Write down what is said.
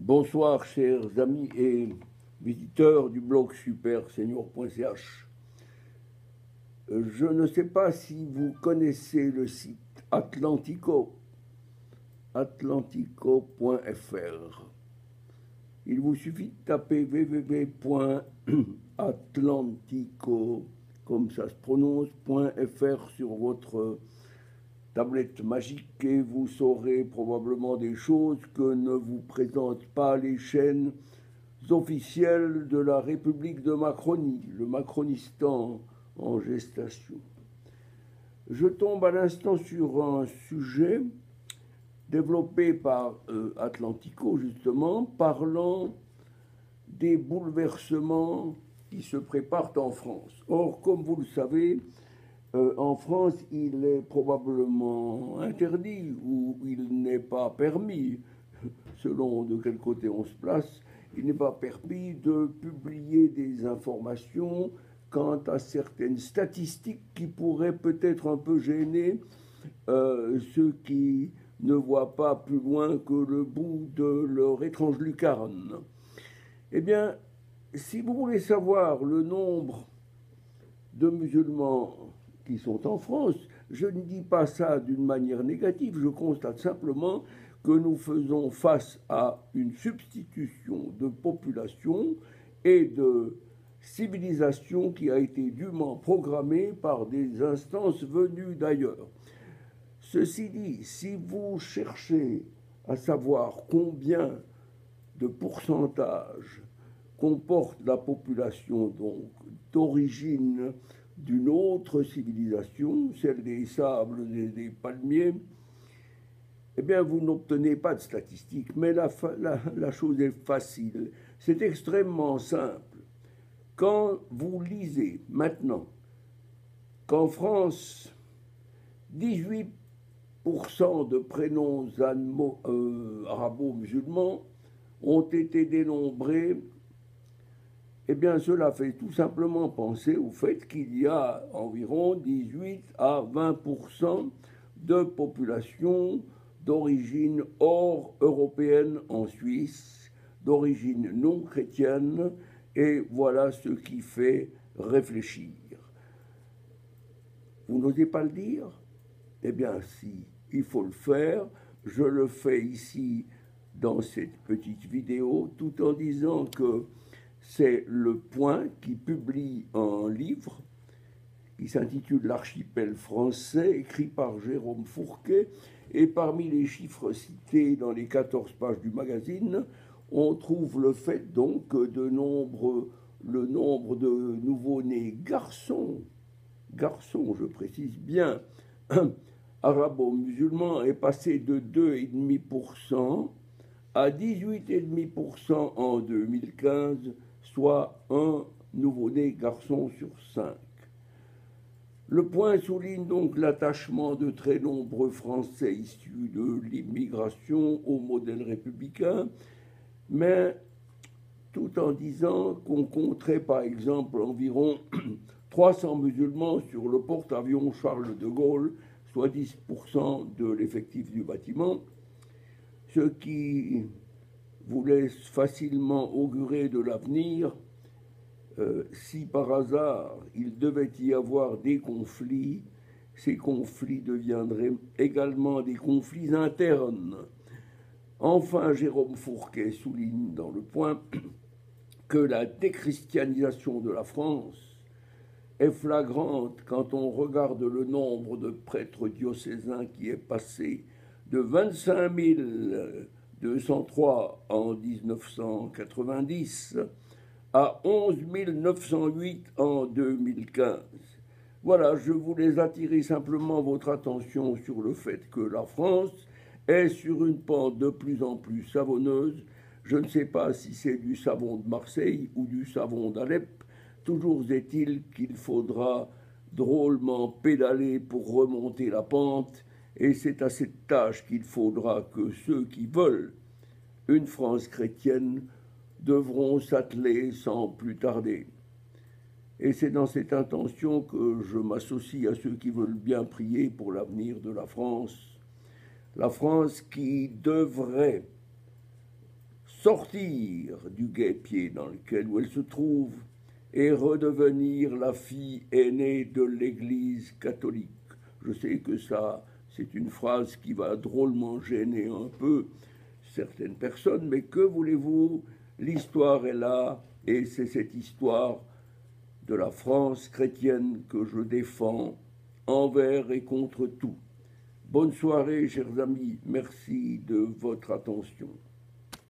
Bonsoir chers amis et visiteurs du blog supersenior.ch. Je ne sais pas si vous connaissez le site atlantico.fr. Il vous suffit de taper www.atlantico, comme ça se prononce, .fr sur votre tablette magique et vous saurez probablement des choses que ne vous présentent pas les chaînes officielles de la République de Macronie, le Macronistan en gestation. Je tombe à l'instant sur un sujet développé par Atlantico, justement, parlant des bouleversements qui se préparent en France. Or, comme vous le savez, en France, il est probablement interdit ou il n'est pas permis, selon de quel côté on se place, il n'est pas permis de publier des informations quant à certaines statistiques qui pourraient peut-être un peu gêner ceux qui ne voient pas plus loin que le bout de leur étrange lucarne. Eh bien, si vous voulez savoir le nombre de musulmans qui sont en France, je ne dis pas ça d'une manière négative, je constate simplement que nous faisons face à une substitution de population et de civilisation qui a été dûment programmée par des instances venues d'ailleurs. Ceci dit, si vous cherchez à savoir combien de pourcentage comporte la population donc d'origine d'une autre civilisation, celle des sables, des palmiers, eh bien, vous n'obtenez pas de statistiques. Mais la chose est facile. C'est extrêmement simple. Quand vous lisez maintenant qu'en France, 18% de prénoms arabo-musulmans ont été dénombrés, eh bien, cela fait tout simplement penser au fait qu'il y a environ 18 à 20% de population d'origine hors européenne en Suisse, d'origine non chrétienne, et voilà ce qui fait réfléchir. Vous n'osez pas le dire? Eh bien, si il faut le faire, je le fais ici dans cette petite vidéo, tout en disant que c'est Le Point qui publie un livre qui s'intitule L'archipel français, écrit par Jérôme Fourquet, et parmi les chiffres cités dans les 14 pages du magazine, on trouve le fait donc que le nombre de nouveau-nés garçons, je précise bien, arabo-musulmans est passé de 2,5% à 18,5% en 2015, soit un nouveau-né garçon sur 5. Le Point souligne donc l'attachement de très nombreux Français issus de l'immigration au modèle républicain, mais tout en disant qu'on compterait par exemple environ 300 musulmans sur le porte-avions Charles de Gaulle, soit 10% de l'effectif du bâtiment, ce qui vous laisse facilement augurer de l'avenir. Si par hasard il devait y avoir des conflits, ces conflits deviendraient également des conflits internes. Enfin, Jérôme Fourquet souligne dans Le Point que la déchristianisation de la France est flagrante quand on regarde le nombre de prêtres diocésains qui est passé de 25 203 en 1990 à 11 908 en 2015. Voilà, je voulais attirer simplement votre attention sur le fait que la France est sur une pente de plus en plus savonneuse. Je ne sais pas si c'est du savon de Marseille ou du savon d'Alep. Toujours est-il qu'il faudra drôlement pédaler pour remonter la pente, et c'est à cette tâche qu'il faudra que ceux qui veulent une France chrétienne devront s'atteler sans plus tarder. Et c'est dans cette intention que je m'associe à ceux qui veulent bien prier pour l'avenir de la France qui devrait sortir du guêpier dans lequel elle se trouve et redevenir la fille aînée de l'Église catholique. Je sais que ça, c'est une phrase qui va drôlement gêner un peu certaines personnes, mais que voulez-vous, l'histoire est là, et c'est cette histoire de la France chrétienne que je défends envers et contre tout. Bonne soirée, chers amis, merci de votre attention.